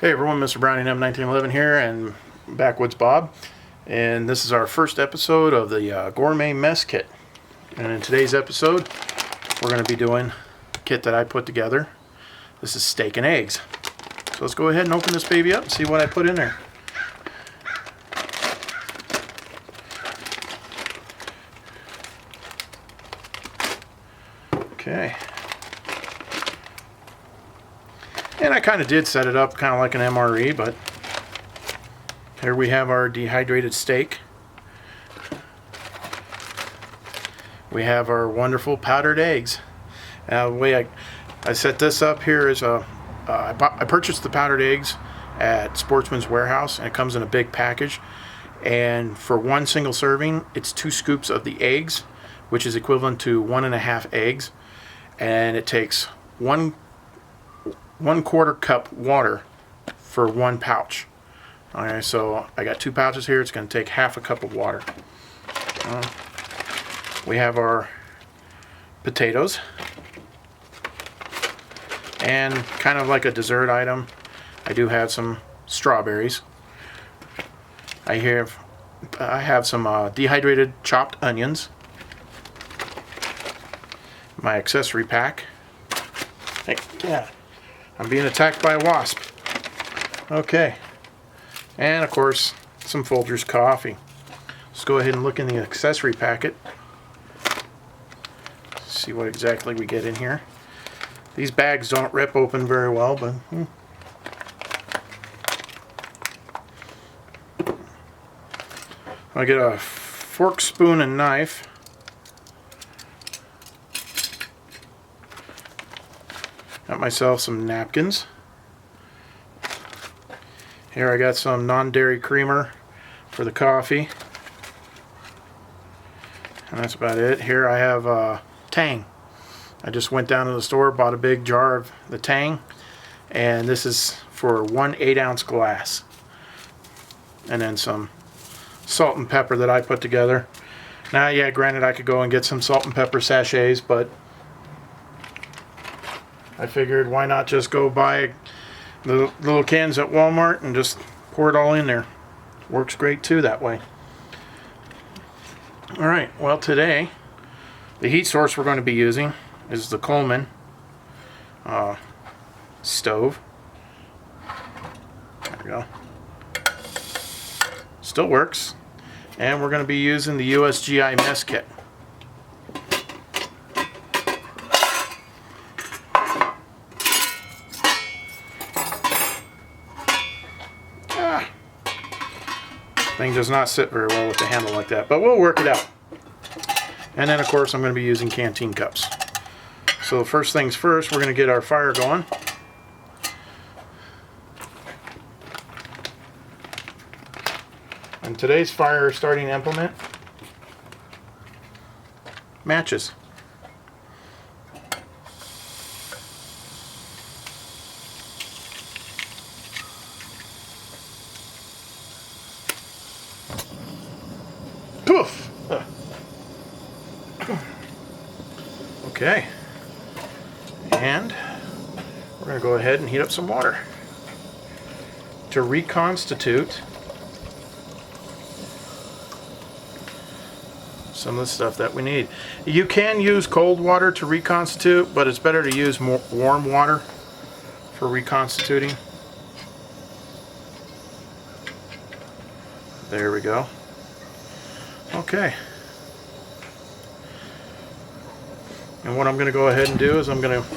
Hey everyone, Mr. Browning M1911 here, and Backwoods Bob, and this is our first episode of the Gourmet Mess Kit. And in today's episode, we're going to be doing a kit that I put together. This is steak and eggs. So let's go ahead and open this baby up and see what I put in there. Okay. And I kind of did set it up kind of like an MRE, but here we have our dehydrated steak. We have our wonderful powdered eggs. Now the way I set this up here is I purchased the powdered eggs at Sportsman's Warehouse, and it comes in a big package. And for one single serving, it's 2 scoops of the eggs, which is equivalent to 1.5 eggs. And it takes 1/4 cup water for 1 pouch. Okay, so I got 2 pouches here. It's going to take half a cup of water. We have our potatoes, and kind of like a dessert item, I do have some strawberries. I have some dehydrated chopped onions. My accessory pack. Hey, yeah. I'm being attacked by a wasp. Okay. And of course, some Folgers coffee. Let's go ahead and look in the accessory packet. See what exactly we get in here. These bags don't rip open very well, but I get a fork, spoon, and knife. Got myself some napkins. Here I got some non-dairy creamer for the coffee. And that's about it. Here I have Tang. I just went down to the store, bought a big jar of the Tang, and this is for 1 8-ounce glass. And then some salt and pepper that I put together. Now, yeah, granted I could go and get some salt and pepper sachets, but I figured why not just go buy the little cans at Walmart and just pour it all in there. Works great too that way. Alright, well today the heat source we're going to be using is the Coleman stove. There we go. Still works. And we're going to be using the USGI Mess Kit. Thing does not sit very well with the handle like that, but we'll work it out. And then of course I'm going to be using canteen cups. So first things first, we're going to get our fire going. And today's fire starting implement, matches. Poof! Okay. And we're going to go ahead and heat up some water to reconstitute some of the stuff that we need. You can use cold water to reconstitute, but it's better to use more warm water for reconstituting. There we go. Okay. And what I'm going to go ahead and do is I'm going to...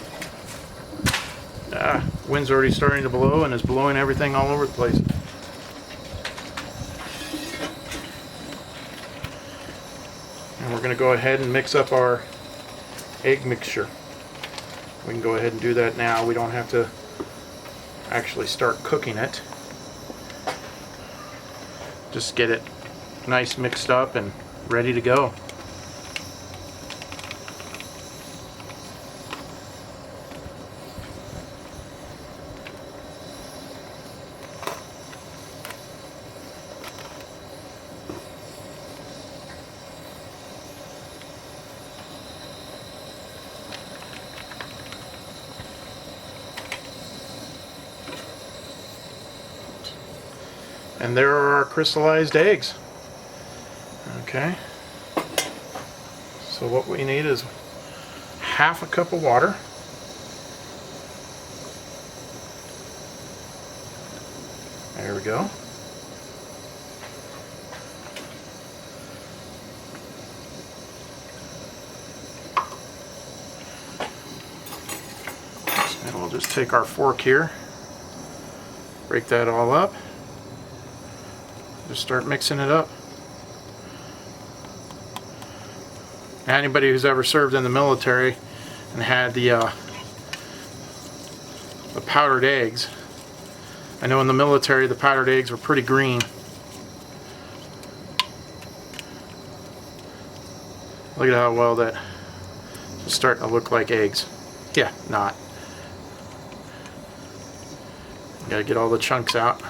wind's already starting to blow and is blowing everything all over the place. And we're going to go ahead and mix up our egg mixture. We can go ahead and do that now. We don't have to actually start cooking it. Just get it nice mixed up and ready to go. And there are our crystallized eggs. Okay. So what we need is half a cup of water. There we go. And we'll just take our fork here, break that all up, just start mixing it up. Anybody who's ever served in the military and had the powdered eggs, I know in the military the powdered eggs were pretty green. Look at how well that is starting to look like eggs. Yeah, not. Gotta get all the chunks out.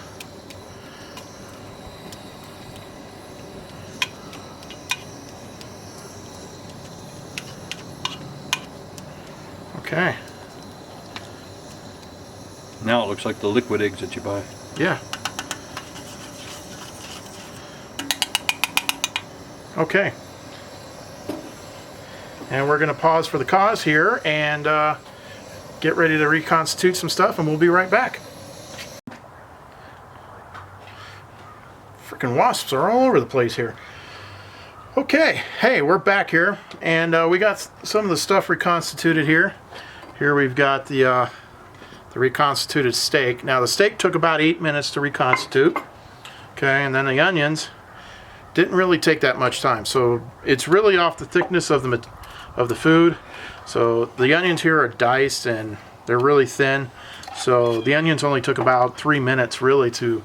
Okay. Now it looks like the liquid eggs that you buy. Yeah. Okay. And we're going to pause for the cause here and get ready to reconstitute some stuff, and we'll be right back. Freaking wasps are all over the place here. Okay, hey, we're back here, and we got some of the stuff reconstituted here. Here we've got the reconstituted steak. Now the steak took about 8 minutes to reconstitute. Okay, and then the onions didn't really take that much time. So it's really off the thickness of the food. So the onions here are diced and they're really thin. So the onions only took about 3 minutes really to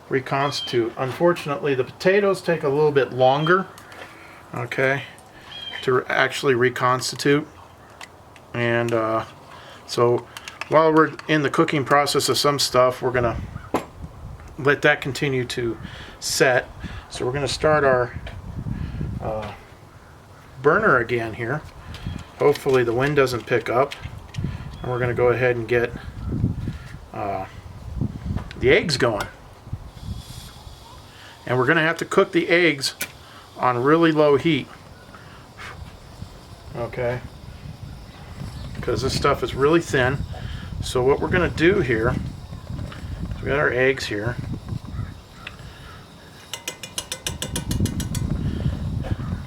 reconstitute. Unfortunately, the potatoes take a little bit longer, okay, to actually reconstitute. And so while we're in the cooking process of some stuff, we're gonna let that continue to set. So we're gonna start our burner again here. Hopefully the wind doesn't pick up, and we're gonna go ahead and get the eggs going. And we're going to have to cook the eggs on really low heat. Okay? Because this stuff is really thin. So what we're going to do here is we got our eggs here.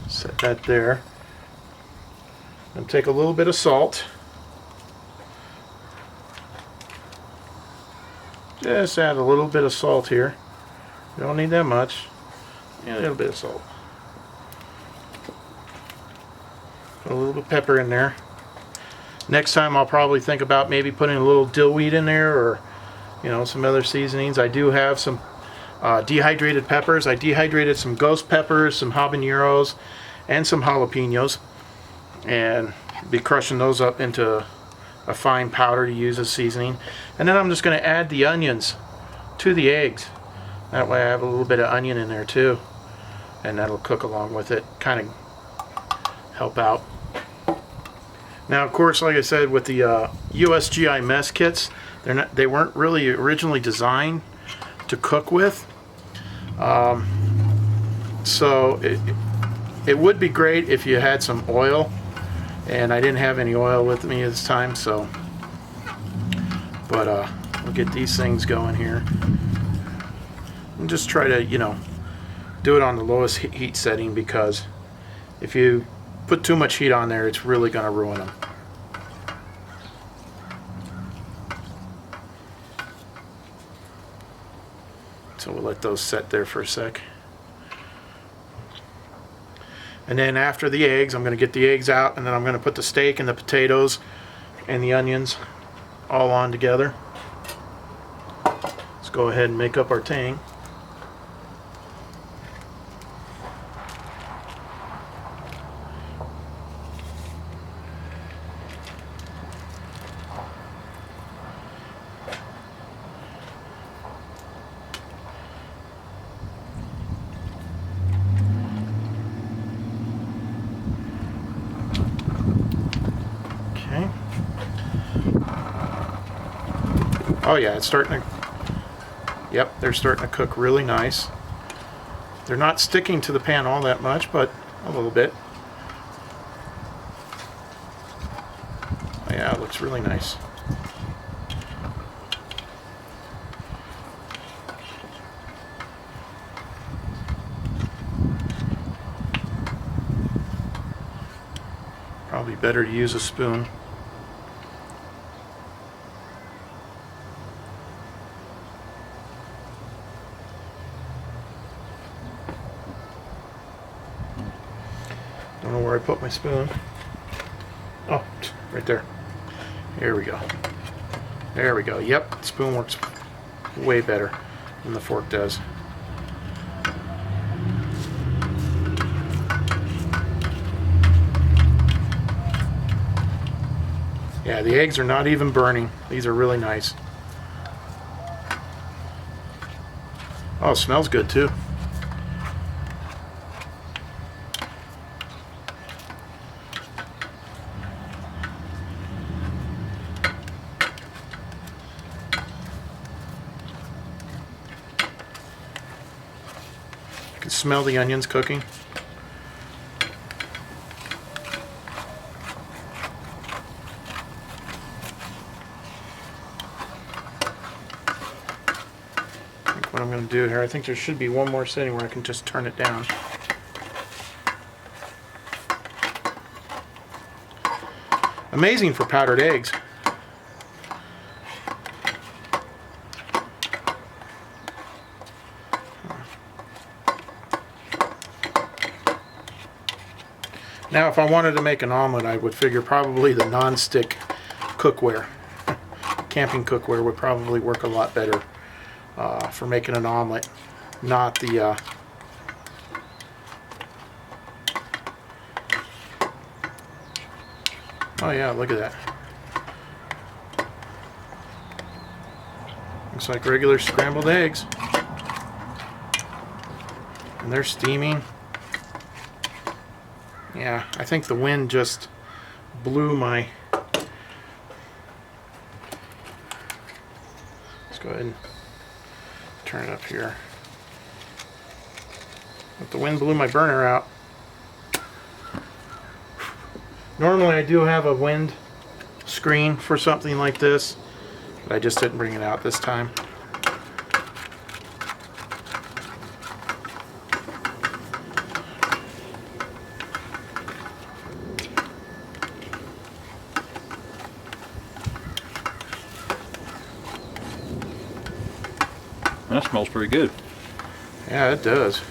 Set that there. And take a little bit of salt. Just add a little bit of salt here. You don't need that much. Yeah, a little bit of salt. Put a little bit of pepper in there. Next time I'll probably think about maybe putting a little dill weed in there, or some other seasonings. I do have some dehydrated peppers. I dehydrated some ghost peppers, some habaneros, and some jalapenos, and be crushing those up into a fine powder to use as seasoning. And then I'm just going to add the onions to the eggs. That way I have a little bit of onion in there too, and that'll cook along with it, kind of help out. Now of course, like I said, with the USGI mess kits, they weren't really originally designed to cook with. So it would be great if you had some oil, and I didn't have any oil with me this time, so but we'll get these things going here. And just try to, do it on the lowest heat setting, because if you put too much heat on there, it's really going to ruin them. So we'll let those set there for a sec. And then after the eggs, I'm going to get the eggs out, and then I'm going to put the steak and the potatoes and the onions all on together. Let's go ahead and make up our tang. Oh yeah, it's starting to, Yep, they're starting to cook really nice. They're not sticking to the pan all that much, but a little bit. Oh, yeah, it looks really nice. Probably better to use a spoon. Don't know where I put my spoon. Oh, right there. Here we go. There we go. Yep, the spoon works way better than the fork does. Yeah, the eggs are not even burning. These are really nice. Oh, it smells good too. I can smell the onions cooking. What I'm going to do here, I think there should be one more setting where I can just turn it down. Amazing for powdered eggs. Now if I wanted to make an omelet, I would figure probably the non-stick cookware, camping cookware, would probably work a lot better for making an omelet, not the oh yeah, look at that. Looks like regular scrambled eggs. And they're steaming. Yeah, I think the wind just blew my... Let's go ahead and turn it up here. But the wind blew my burner out. Normally I do have a wind screen for something like this, but I just didn't bring it out this time. That smells pretty good. Yeah, it does.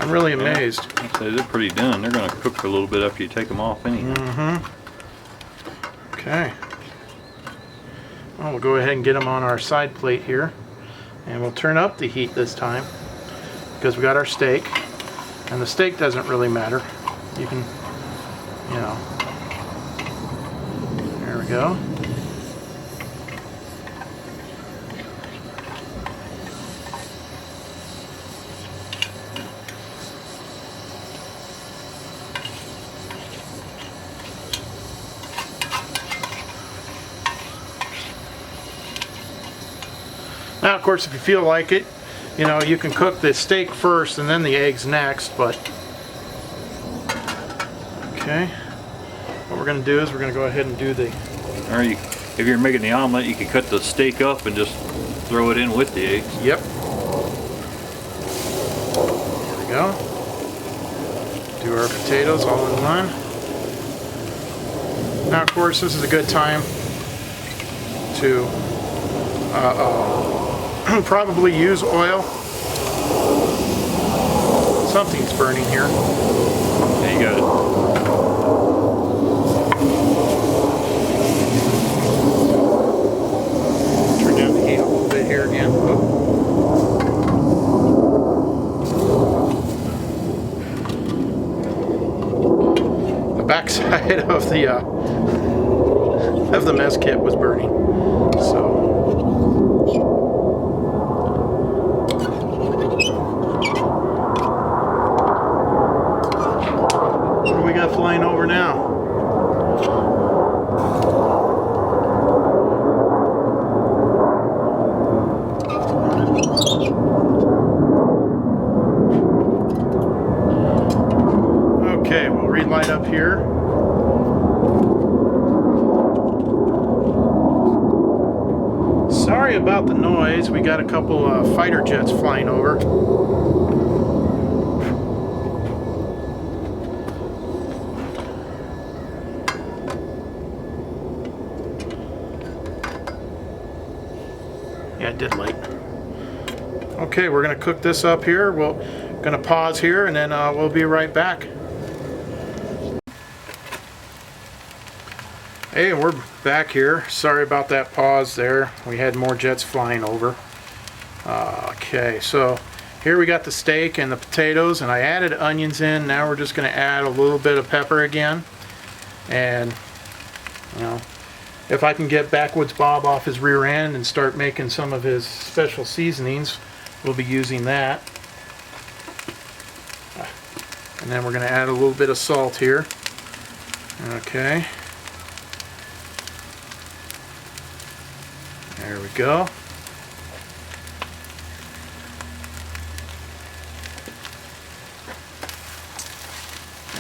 I'm really amazed. I'd say they're pretty done. They're going to cook for a little bit after you take them off anyhow. Mm-hmm. Okay. Well, we'll go ahead and get them on our side plate here. And we'll turn up the heat this time because we got our steak. And the steak doesn't really matter. You can, you know. There we go. Now, of course, if you feel like it, you know, you can cook the steak first and then the eggs next, but... Okay. What we're going to do is we're going to go ahead and do the... Or you, if you're making the omelet, you could cut the steak up and just throw it in with the eggs. Yep. There we go. Do our potatoes all in one. Now, of course, this is a good time to... probably use oil. Something's burning here. Yeah, you got it. Turn down the heat a little bit here again. Oh. The backside of the mess kit was burning. So. Flying over now. Sorry about the noise. We got a couple fighter jets flying over. Yeah, it did light. Okay, we're gonna cook this up here. We're gonna pause here, and then we'll be right back. Hey, we're back here. Sorry about that pause there. We had more jets flying over. Okay, so here we got the steak and the potatoes, and I added onions in. Now we're just going to add a little bit of pepper again. And, you know, if I can get Backwoods Bob off his rear end and start making some of his special seasonings, we'll be using that. And then we're going to add a little bit of salt here. Okay. There we go.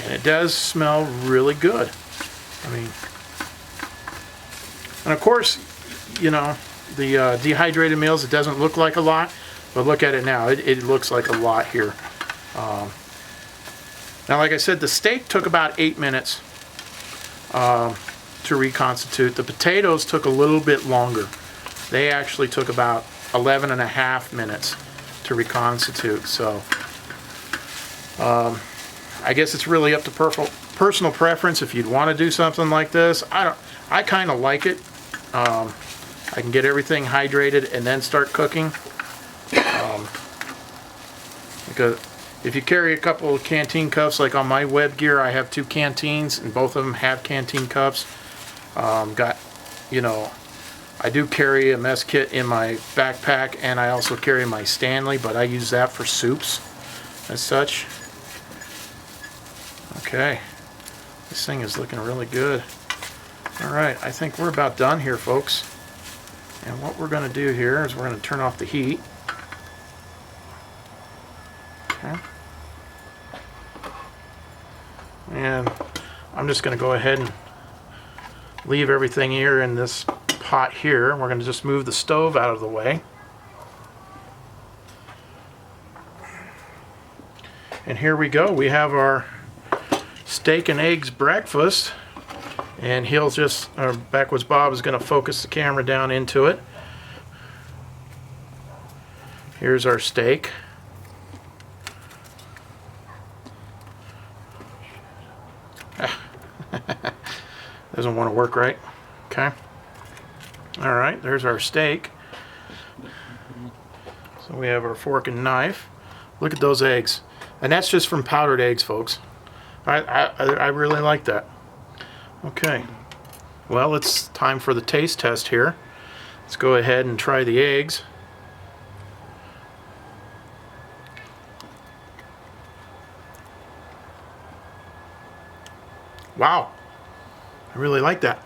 And it does smell really good. I mean, and of course, you know, the dehydrated meals, it doesn't look like a lot, but look at it now. It looks like a lot here. Now, like I said, the steak took about 8 minutes to reconstitute. The potatoes took a little bit longer. They actually took about 11.5 minutes to reconstitute. So I guess it's really up to personal preference if you'd want to do something like this. I kind of like it. I can get everything hydrated and then start cooking. Because if you carry a couple of canteen cups, like on my web gear, I have 2 canteens, and both of them have canteen cups. You know, I do carry a mess kit in my backpack, and I also carry my Stanley, but I use that for soups as such. Okay, this thing is looking really good. Alright, I think we're about done here, folks. And what we're going to do here is we're going to turn off the heat. Okay. And I'm just going to go ahead and leave everything here in this pot here. We're going to just move the stove out of the way. And here we go. We have our steak and eggs breakfast. And he'll just, Backwoods Bob is going to focus the camera down into it. Here's our steak. Doesn't want to work right. Okay. Alright, there's our steak. So we have our fork and knife. Look at those eggs. And that's just from powdered eggs, folks. I really like that. Okay. Well, it's time for the taste test here. Let's go ahead and try the eggs. Wow. I really like that.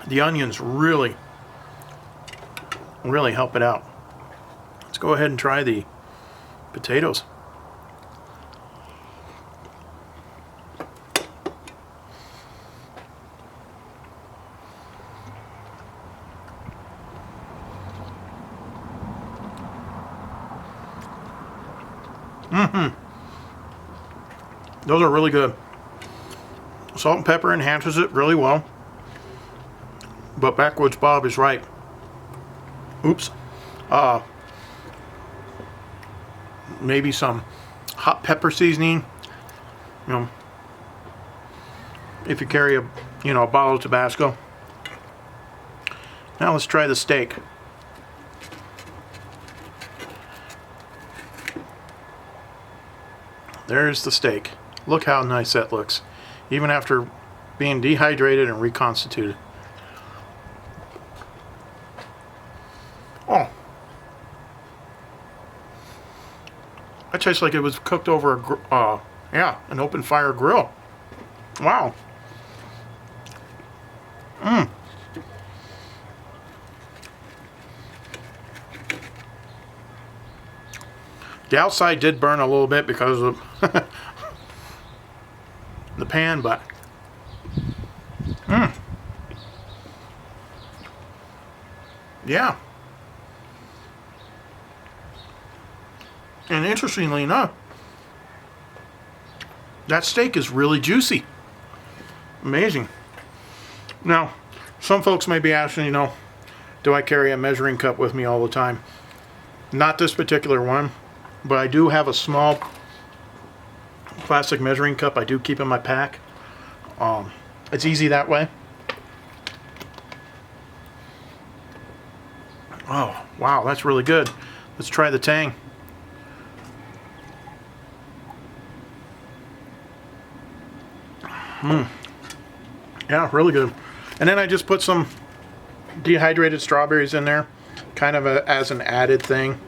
The onions really help it out. Let's go ahead and try the potatoes. Those are really good. Salt and pepper enhances it really well. But Backwoods Bob is right. Oops. Maybe some hot pepper seasoning. You know, if you carry a bottle of Tabasco. Now let's try the steak. There's the steak. Look how nice that looks, even after being dehydrated and reconstituted. Oh, that tastes like it was cooked over an open fire grill. Wow. The outside did burn a little bit because of the pan, but Yeah. And interestingly enough, that steak is really juicy. Amazing. Now, some folks may be asking, you know, do I carry a measuring cup with me all the time? Not this particular one, but I do have a small plastic measuring cup I do keep in my pack. It's easy that way. Oh, wow, that's really good. Let's try the tang. Yeah, really good. And then I just put some dehydrated strawberries in there, kind of as an added thing.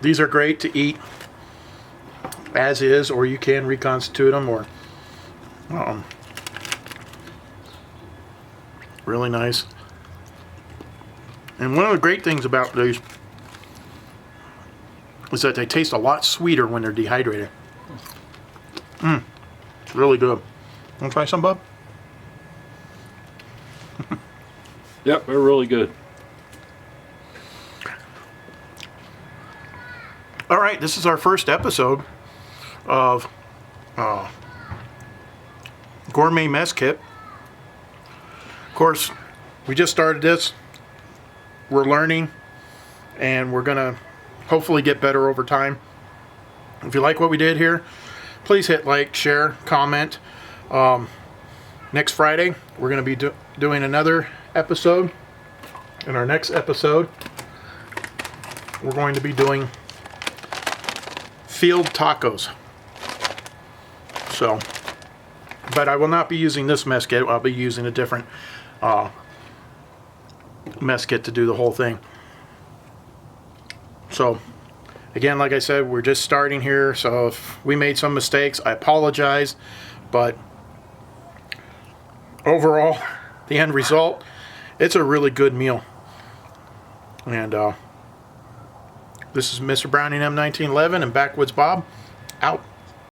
These are great to eat as is, or you can reconstitute them, or really nice. And one of the great things about these is that they taste a lot sweeter when they're dehydrated. It's really good. Want to try some, bub? Yep, they're really good. All right, this is our first episode of Gourmet Mess Kit. Of course, we just started this. We're learning, and we're going to hopefully get better over time. If you like what we did here, please hit like, share, comment. Next Friday, we're going to be doing another episode. In our next episode, we're going to be doing field tacos. So, but I will not be using this mess kit. I'll be using a different mess kit to do the whole thing. So, again, like I said, we're just starting here, so if we made some mistakes, I apologize. But overall, the end result, it's a really good meal. And this is Mr. Browning M1911 and Backwoods Bob, out.